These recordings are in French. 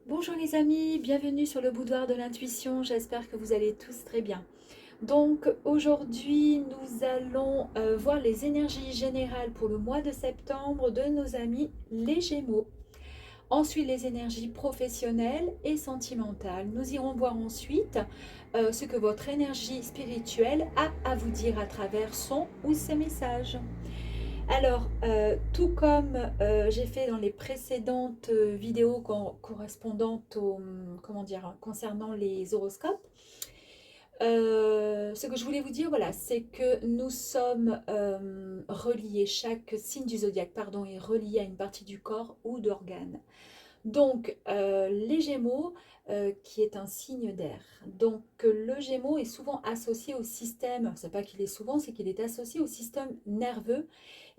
Bonjour les amis, bienvenue sur le boudoir de l'intuition, j'espère que vous allez tous très bien. Donc aujourd'hui nous allons voir les énergies générales pour le mois de septembre de nos amis les Gémeaux. Ensuite les énergies professionnelles et sentimentales. Nous irons voir ensuite ce que votre énergie spirituelle a à vous dire à travers son ou ses messages. Alors, tout comme j'ai fait dans les précédentes vidéos correspondantes comment dire, concernant les horoscopes, ce que je voulais vous dire, voilà, c'est que nous sommes reliés, chaque signe du zodiaque, pardon, est relié à une partie du corps ou d'organes. Donc, les Gémeaux, qui est un signe d'air. Donc, le Gémeaux est souvent associé au système, c'est pas qu'il est souvent, c'est qu'il est associé au système nerveux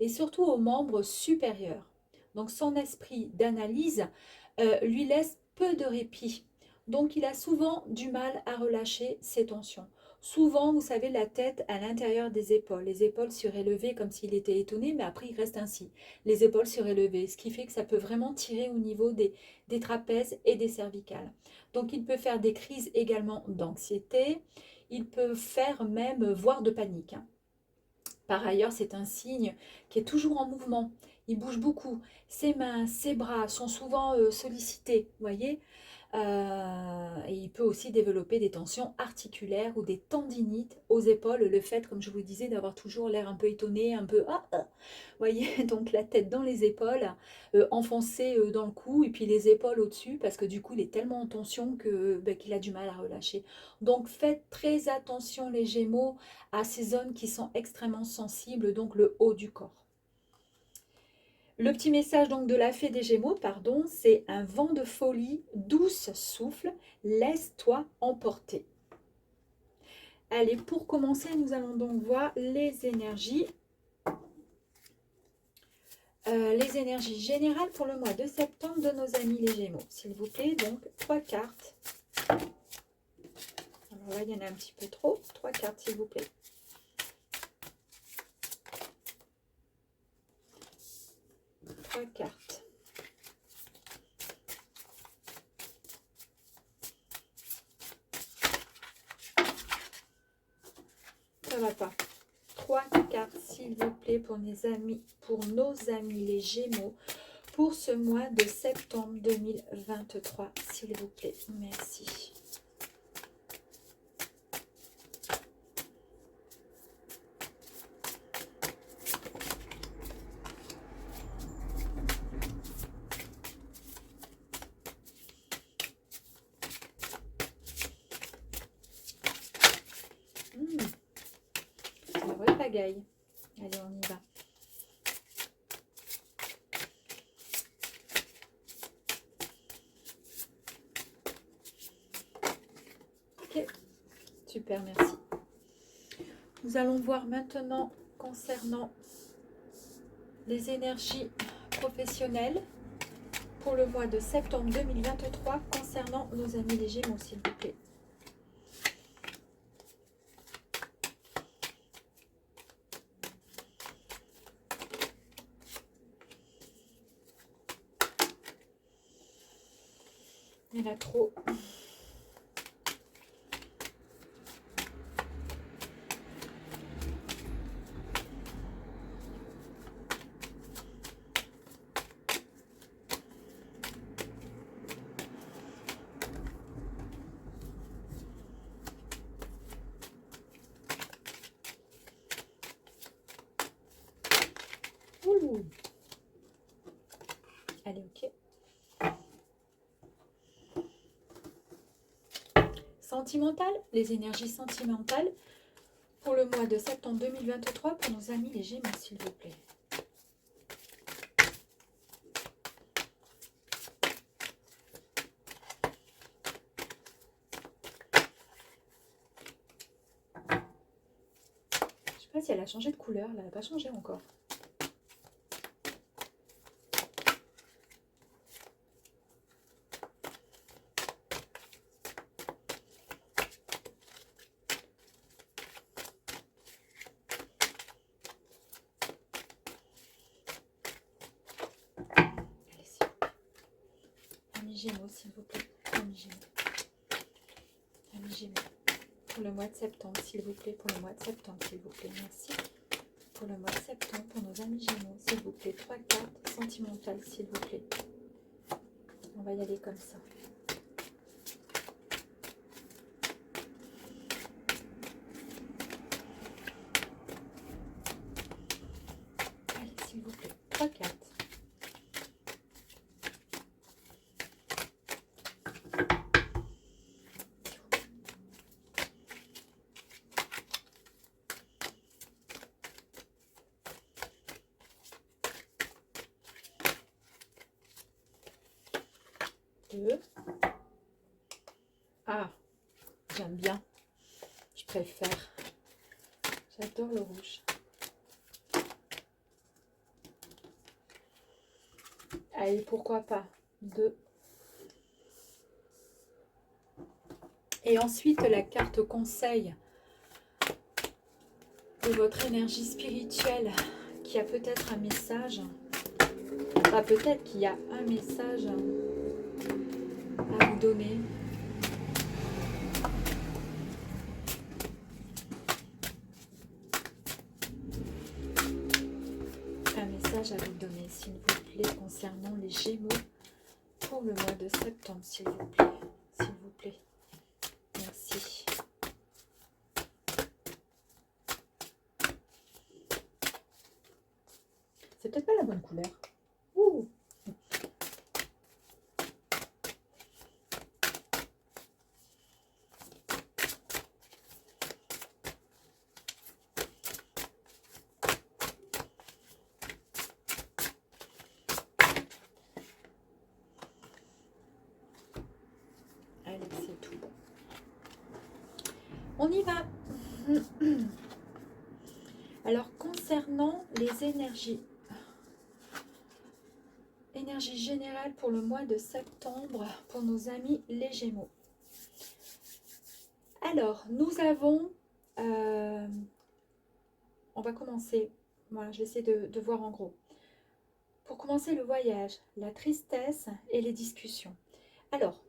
et surtout aux membres supérieurs. Donc, son esprit d'analyse lui laisse peu de répit. Donc, il a souvent du mal à relâcher ses tensions. Souvent, vous savez, la tête à l'intérieur des épaules, les épaules surélevées comme s'il était étonné, mais après il reste ainsi, les épaules surélevées, ce qui fait que ça peut vraiment tirer au niveau des trapèzes et des cervicales. Donc il peut faire des crises également d'anxiété, il peut faire même voire de panique. Par ailleurs, c'est un signe qui est toujours en mouvement. Il bouge beaucoup. Ses mains, ses bras sont souvent sollicités, vous voyez. Et il peut aussi développer des tensions articulaires ou des tendinites aux épaules. Le fait, comme je vous disais, d'avoir toujours l'air un peu étonné, un peu vous voyez, donc la tête dans les épaules, enfoncée dans le cou, et puis les épaules au-dessus, parce que du coup, il est tellement en tension qu'il a du mal à relâcher. Donc faites très attention les Gémeaux à ces zones qui sont extrêmement sensibles, donc le haut du corps. Le petit message donc de la fée des Gémeaux, pardon, c'est un vent de folie, douce souffle, laisse-toi emporter. Allez, pour commencer, nous allons donc voir les énergies générales pour le mois de septembre de nos amis les Gémeaux. S'il vous plaît, donc 3 cartes. Alors là, il y en a un petit peu trop. 3 cartes, s'il vous plaît. 3 cartes. Ça va pas. 3 cartes, s'il vous plaît, pour nos amis les Gémeaux, pour ce mois de septembre 2023, s'il vous plaît. Merci. La vraie pagaille. Allez, on y va. Ok, super, merci. Nous allons voir maintenant concernant les énergies professionnelles pour le mois de septembre 2023 concernant nos amis les Gémeaux, s'il vous plaît. Il y en a trop. Ouh. Allez, ok. Sentimentales, les énergies sentimentales pour le mois de septembre 2023 pour nos amis les Gémeaux, s'il vous plaît. Je ne sais pas si elle a changé de couleur, elle n'a pas changé encore. Gémeaux, s'il vous plaît. Amis Gémeaux. Amis Gémeaux. Pour le mois de septembre, s'il vous plaît. Pour le mois de septembre, s'il vous plaît. Merci. Pour le mois de septembre, pour nos amis Gémeaux, s'il vous plaît. 3 cartes sentimentales, s'il vous plaît. On va y aller comme ça. Allez, s'il vous plaît. 3 cartes. Ah, j'aime bien. Je préfère. J'adore le rouge. Allez, pourquoi pas. 2. Et ensuite, la carte conseil de votre énergie spirituelle qui a peut-être un message. Ah, peut-être qu'il y a un message à vous donner. Un message à vous donner, s'il vous plaît, concernant les Gémeaux pour le mois de septembre, s'il vous plaît. S'il vous plaît. Merci. C'est peut-être pas la bonne couleur. Ouh. Allez, c'est tout. On y va. Alors, concernant les énergies générale pour le mois de septembre pour nos amis les Gémeaux. Alors, nous avons, on va commencer, voilà, je vais essayer de voir en gros. Pour commencer le voyage, la tristesse et les discussions. Alors,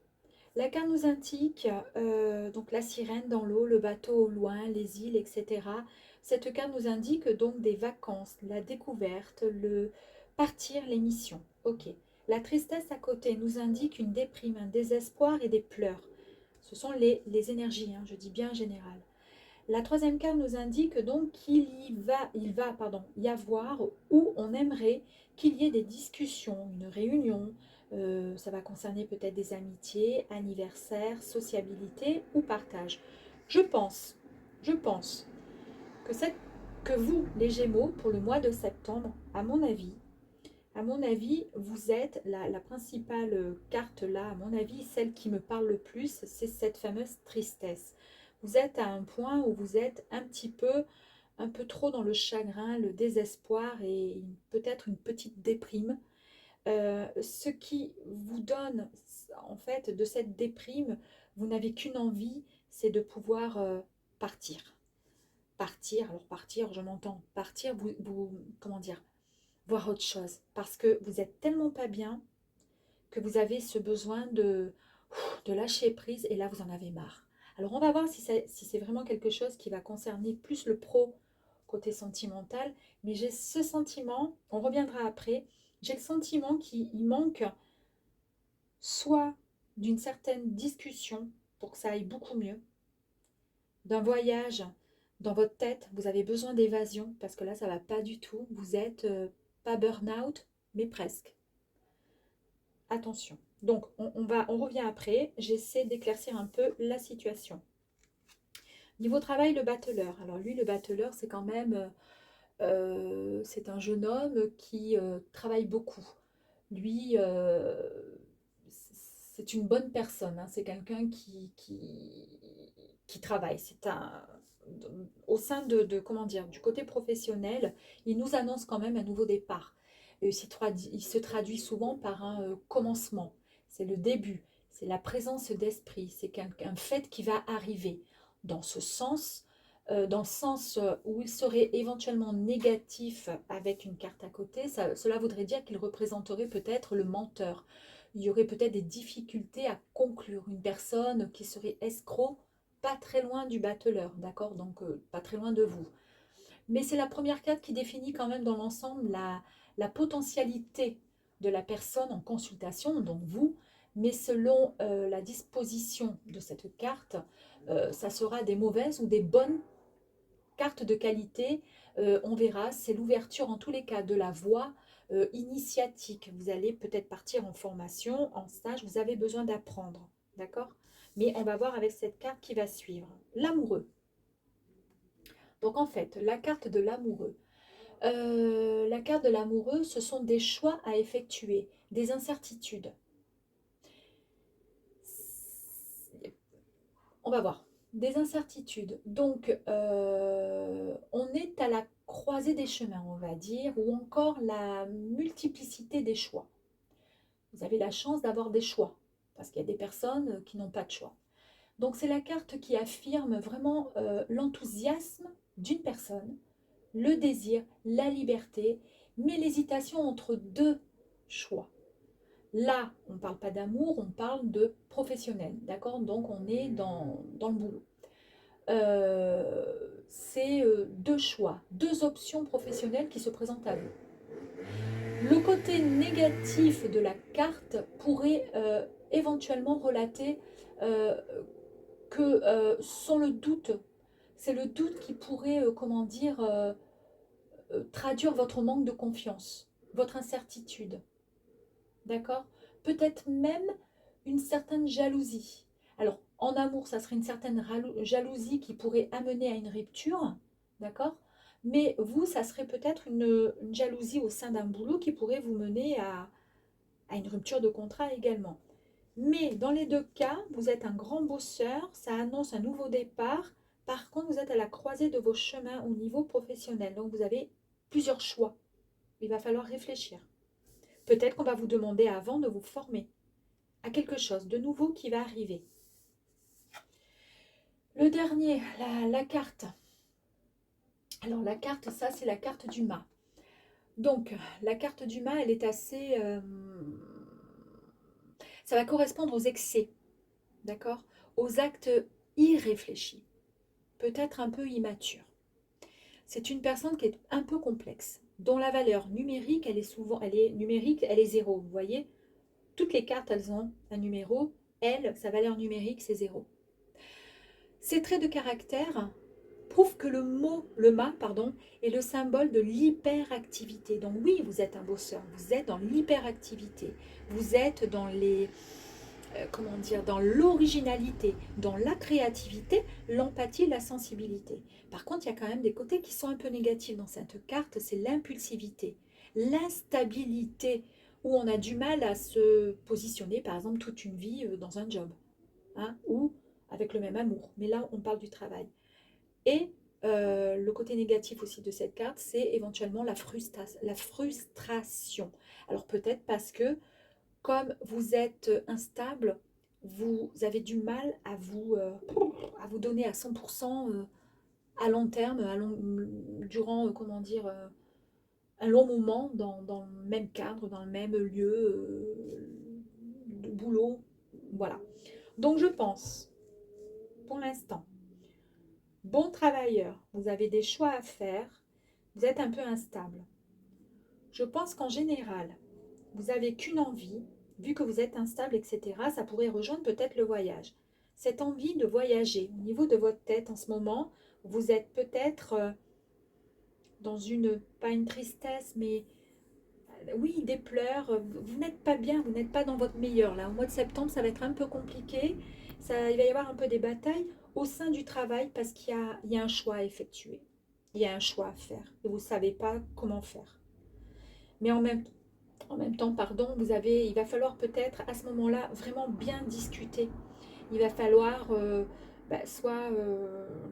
la carte nous indique donc la sirène dans l'eau, le bateau au loin, les îles, etc. Cette carte nous indique donc des vacances, la découverte, le partir, les missions. Ok. La tristesse à côté nous indique une déprime, un désespoir et des pleurs. Ce sont les énergies, hein, je dis bien en général. La troisième carte nous indique donc qu'il va y avoir où on aimerait qu'il y ait des discussions, une réunion. Ça va concerner peut-être des amitiés, anniversaires, sociabilité ou partage. Je pense que vous, les Gémeaux, pour le mois de septembre, à mon avis, vous êtes, la principale carte là, à mon avis, celle qui me parle le plus, c'est cette fameuse tristesse. Vous êtes à un point où vous êtes un peu trop dans le chagrin, le désespoir et peut-être une petite déprime. Ce qui vous donne, en fait, de cette déprime, vous n'avez qu'une envie, c'est de pouvoir partir. Partir, alors partir, je m'entends, partir, comment dire, voir autre chose. Parce que vous êtes tellement pas bien que vous avez ce besoin de lâcher prise et là, vous en avez marre. Alors, on va voir si c'est vraiment quelque chose qui va concerner plus le pro côté sentimental. Mais j'ai ce sentiment, on reviendra après, j'ai le sentiment qu'il manque soit d'une certaine discussion pour que ça aille beaucoup mieux, d'un voyage dans votre tête, vous avez besoin d'évasion parce que là, ça ne va pas du tout. Vous êtes pas burn-out, mais presque. Attention. Donc, on revient après. J'essaie d'éclaircir un peu la situation. Niveau travail, le battleur. Alors lui, le battleur, c'est quand même... c'est un jeune homme qui travaille beaucoup. Lui, c'est une bonne personne. Hein. C'est quelqu'un qui travaille. C'est un... Au sein comment dire, du côté professionnel, il nous annonce quand même un nouveau départ. Il se traduit souvent par un commencement. C'est le début, c'est la présence d'esprit, c'est un fait qui va arriver. Dans ce sens, dans le sens où il serait éventuellement négatif avec une carte à côté, cela voudrait dire qu'il représenterait peut-être le menteur. il y aurait peut-être des difficultés à conclure. Une personne qui serait escroc, pas très loin du battleur, d'accord? Donc, pas très loin de vous. Mais c'est la première carte qui définit quand même dans l'ensemble la potentialité de la personne en consultation, donc vous, mais selon la disposition de cette carte, ça sera des mauvaises ou des bonnes cartes de qualité. On verra, c'est l'ouverture en tous les cas de la voie initiatique. Vous allez peut-être partir en formation, en stage, vous avez besoin d'apprendre, d'accord? Mais on va voir avec cette carte qui va suivre. L'amoureux. Donc en fait, la carte de l'amoureux. La carte de l'amoureux, ce sont des choix à effectuer, des incertitudes. On va voir. Des incertitudes. Donc, on est à la croisée des chemins, on va dire, ou encore la multiplicité des choix. Vous avez la chance d'avoir des choix, parce qu'il y a des personnes qui n'ont pas de choix. Donc, c'est la carte qui affirme vraiment l'enthousiasme d'une personne, le désir, la liberté, mais l'hésitation entre deux choix. Là, on ne parle pas d'amour, on parle de professionnel, d'accord? Donc, on est dans le boulot. C'est deux choix, deux options professionnelles qui se présentent à vous. Le côté négatif de la carte pourrait éventuellement relater que sans le doute, c'est le doute qui pourrait, comment dire, traduire votre manque de confiance, votre incertitude. D'accord? Peut-être même une certaine jalousie. Alors, en amour, ça serait une certaine jalousie qui pourrait amener à une rupture. D'accord? Mais vous, ça serait peut-être une jalousie au sein d'un boulot qui pourrait vous mener à une rupture de contrat également. Mais dans les deux cas, vous êtes un grand bosseur, ça annonce un nouveau départ. Par contre, vous êtes à la croisée de vos chemins au niveau professionnel. Donc, vous avez plusieurs choix. Il va falloir réfléchir. Peut-être qu'on va vous demander avant de vous former à quelque chose de nouveau qui va arriver. Le dernier, la carte. Alors la carte, ça c'est la carte du mât. Donc la carte du mât, elle est assez... ça va correspondre aux excès, d'accord? Aux actes irréfléchis, peut-être un peu immatures. C'est une personne qui est un peu complexe, dont la valeur numérique, elle est numérique, elle est zéro. Vous voyez, toutes les cartes, elles ont un numéro. Elle, sa valeur numérique, c'est zéro. Ces traits de caractère prouvent que le mât, pardon, est le symbole de l'hyperactivité. Donc oui, vous êtes un bosseur, vous êtes dans l'hyperactivité, vous êtes dans comment dire, dans l'originalité, dans la créativité, l'empathie, la sensibilité. Par contre, il y a quand même des côtés qui sont un peu négatifs dans cette carte, c'est l'impulsivité, l'instabilité, où on a du mal à se positionner, par exemple, toute une vie dans un job, hein, ou avec le même amour. Mais là, on parle du travail. Et le côté négatif aussi de cette carte, c'est éventuellement la frustration. Alors peut-être parce que comme vous êtes instable, vous avez du mal à vous donner à 100% à long terme, durant, comment dire, un long moment dans le même cadre, dans le même lieu de boulot. Voilà. Donc je pense, pour l'instant, bon travailleur, vous avez des choix à faire, vous êtes un peu instable. Je pense qu'en général, vous n'avez qu'une envie, vu que vous êtes instable, etc., ça pourrait rejoindre peut-être le voyage. Cette envie de voyager, au niveau de votre tête en ce moment, vous êtes peut-être dans pas une tristesse, mais oui, des pleurs. Vous n'êtes pas bien, vous n'êtes pas dans votre meilleur. Là, au mois de septembre, ça va être un peu compliqué. Il va y avoir un peu des batailles au sein du travail parce qu'il y a un choix à effectuer. Il y a un choix à faire et vous ne savez pas comment faire. Mais en même temps, pardon, il va falloir peut-être à ce moment-là vraiment bien discuter. Il va falloir soit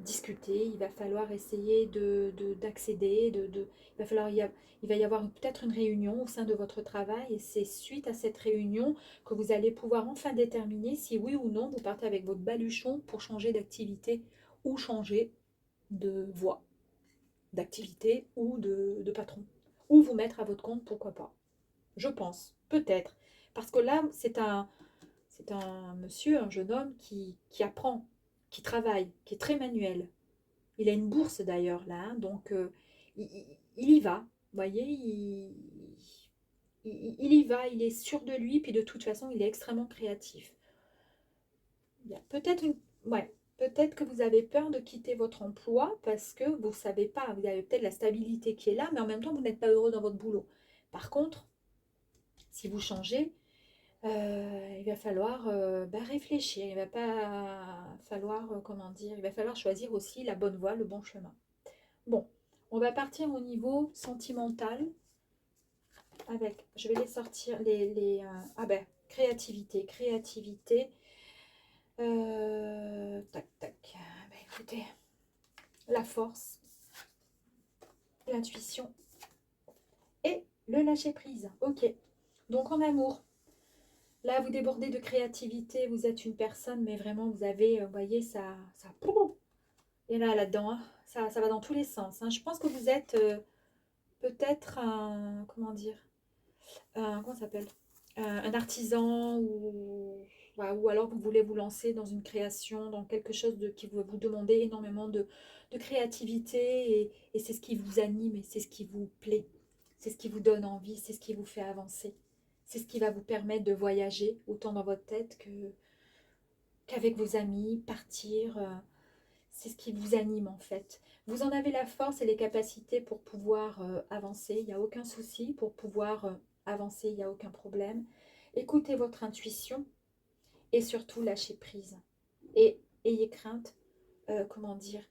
discuter, il va falloir essayer d'accéder, il va y avoir peut-être une réunion au sein de votre travail et c'est suite à cette réunion que vous allez pouvoir enfin déterminer si oui ou non vous partez avec votre baluchon pour changer d'activité ou changer de voie, d'activité ou de patron. Ou vous mettre à votre compte, pourquoi pas. Je pense, peut-être. Parce que là, c'est un monsieur, un jeune homme qui apprend, qui travaille, qui est très manuel. Il a une bourse d'ailleurs là, hein, donc il y va. Vous voyez, il y va, il est sûr de lui, puis de toute façon, il est extrêmement créatif. Il y a peut-être une... Ouais, peut-être que vous avez peur de quitter votre emploi parce que vous ne savez pas, vous avez peut-être la stabilité qui est là, mais en même temps, vous n'êtes pas heureux dans votre boulot. Par contre, si vous changez, il va falloir réfléchir. Il va pas falloir, comment dire, il va falloir choisir aussi la bonne voie, le bon chemin. Bon, on va partir au niveau sentimental avec, je vais les sortir, ah ben, créativité, créativité. Tac, tac. Ben, écoutez, la force, l'intuition et le lâcher prise. Ok. Donc en amour, là vous débordez de créativité, vous êtes une personne, mais vraiment vous avez, vous voyez, ça, et là-dedans, hein, ça va dans tous les sens. Hein. Je pense que vous êtes peut-être un, comment dire, comment ça s'appelle? Un artisan ou, ouais, ou alors vous voulez vous lancer dans une création, dans quelque chose qui va vous demander énormément de créativité et c'est ce qui vous anime et c'est ce qui vous plaît, c'est ce qui vous donne envie, c'est ce qui vous fait avancer, c'est ce qui va vous permettre de voyager autant dans votre tête qu'avec vos amis, partir. C'est ce qui vous anime en fait. Vous en avez la force et les capacités pour pouvoir avancer, il n'y a aucun souci. Pour pouvoir avancer, il n'y a aucun problème. Écoutez votre intuition et surtout lâchez prise. Et ayez crainte, comment dire,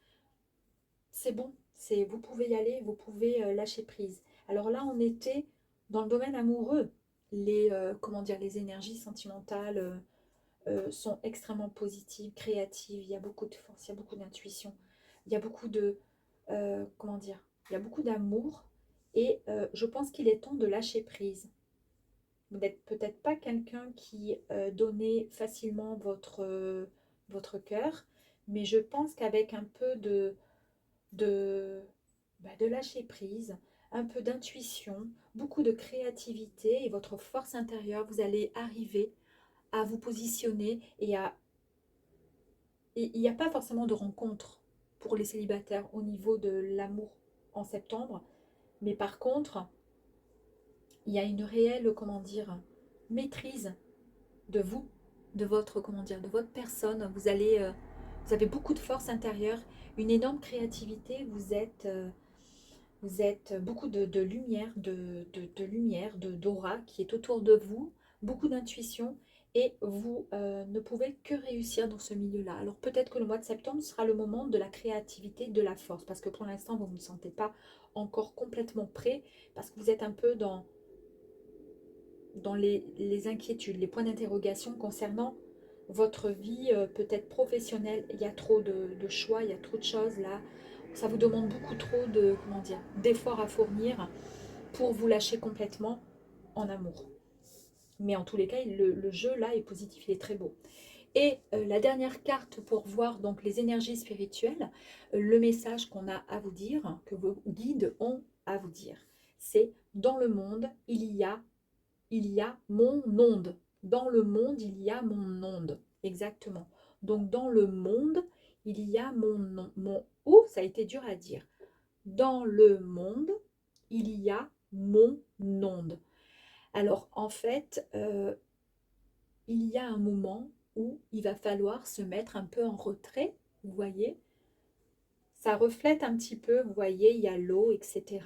c'est bon, vous pouvez y aller, vous pouvez lâcher prise. Alors là, on était dans le domaine amoureux. Comment dire, les énergies sentimentales sont extrêmement positives, créatives, il y a beaucoup de force, il y a beaucoup d'intuition, il y a beaucoup de, comment dire, il y a beaucoup d'amour et je pense qu'il est temps de lâcher prise. Vous n'êtes peut-être pas quelqu'un qui donnait facilement votre cœur, mais je pense qu'avec un peu de, de lâcher prise, un peu d'intuition, beaucoup de créativité et votre force intérieure, vous allez arriver à vous positionner et à... Il n'y a pas forcément de rencontre pour les célibataires au niveau de l'amour en septembre, mais par contre, il y a une réelle, comment dire, maîtrise de vous, de votre, comment dire, de votre personne. Vous avez beaucoup de force intérieure, une énorme créativité, vous êtes beaucoup de lumière, de lumière, d'aura qui est autour de vous, beaucoup d'intuition et vous ne pouvez que réussir dans ce milieu-là. Alors peut-être que le mois de septembre sera le moment de la créativité, de la force, parce que pour l'instant vous ne vous sentez pas encore complètement prêt, parce que vous êtes un peu dans les inquiétudes, les points d'interrogation concernant votre vie peut-être professionnelle. Il y a trop de choix, il y a trop de choses là. Ça vous demande beaucoup trop de, comment dire, d'efforts à fournir pour vous lâcher complètement en amour. Mais en tous les cas, le jeu là est positif, il est très beau. Et la dernière carte pour voir donc les énergies spirituelles, le message qu'on a à vous dire, que vos guides ont à vous dire, c'est dans le monde, il y a mon onde. Dans le monde, il y a mon onde. Exactement. Donc, dans le monde, il y a mon oh, ça a été dur à dire. Dans le monde, il y a mon onde. Alors, en fait, il y a un moment où il va falloir se mettre un peu en retrait, vous voyez. Ça reflète un petit peu, vous voyez, il y a l'eau, etc.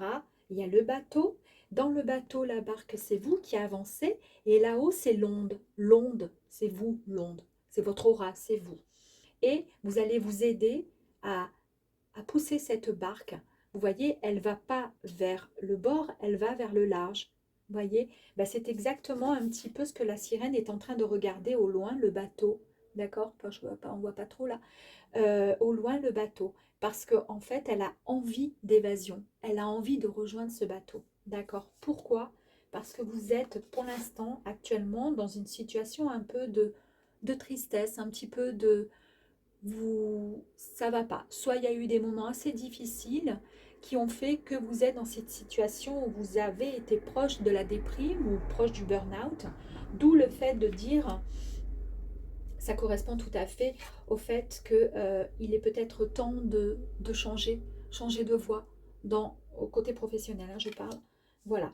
Il y a le bateau. Dans le bateau, la barque, c'est vous qui avancez. Et là-haut, c'est l'onde. L'onde, c'est vous, l'onde. C'est votre aura, c'est vous. Et vous allez vous aider à pousser cette barque. Vous voyez, elle ne va pas vers le bord, elle va vers le large. Vous voyez, ben, c'est exactement un petit peu ce que la sirène est en train de regarder au loin, le bateau. D'accord? Enfin, on ne voit pas trop là. Au loin le bateau parce qu'en en fait elle a envie d'évasion, elle a envie de rejoindre ce bateau. D'accord? Pourquoi? Parce que vous êtes pour l'instant actuellement dans une situation un peu de tristesse, un petit peu ça va pas. Soit il y a eu des moments assez difficiles qui ont fait que vous êtes dans cette situation où vous avez été proche de la déprime ou proche du burn-out. D'où le fait de dire, ça correspond tout à fait au fait qu'il est peut-être temps de changer de voie au côté professionnel, hein, je parle. Voilà.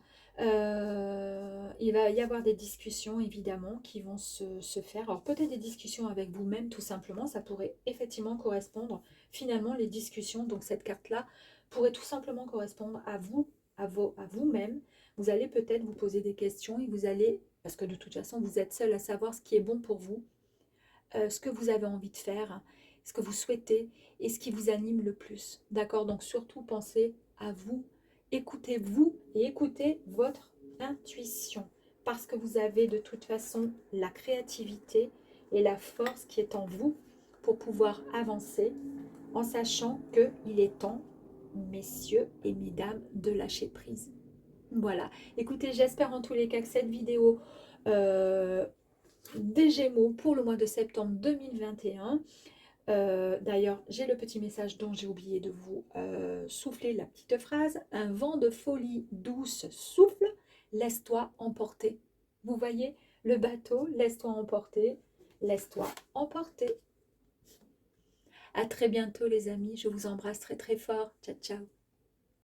Il va y avoir des discussions évidemment qui vont se faire. Alors peut-être des discussions avec vous-même tout simplement, ça pourrait effectivement correspondre. Finalement, les discussions, donc cette carte-là, pourrait tout simplement correspondre à vous, à vous-même. Vous allez peut-être vous poser des questions et vous allez, parce que de toute façon, vous êtes seul à savoir ce qui est bon pour vous, ce que vous avez envie de faire, ce que vous souhaitez et ce qui vous anime le plus. D'accord? Donc surtout pensez à vous, écoutez-vous et écoutez votre intuition parce que vous avez de toute façon la créativité et la force qui est en vous pour pouvoir avancer en sachant qu'il est temps, messieurs et mesdames, de lâcher prise. Voilà. Écoutez, j'espère en tous les cas que cette vidéo des Gémeaux pour le mois de septembre 2021. D'ailleurs, j'ai le petit message dont j'ai oublié de vous souffler la petite phrase. Un vent de folie douce souffle, laisse-toi emporter. Vous voyez le bateau, laisse-toi emporter, laisse-toi emporter. À très bientôt les amis, je vous embrasse très très fort. Ciao ciao.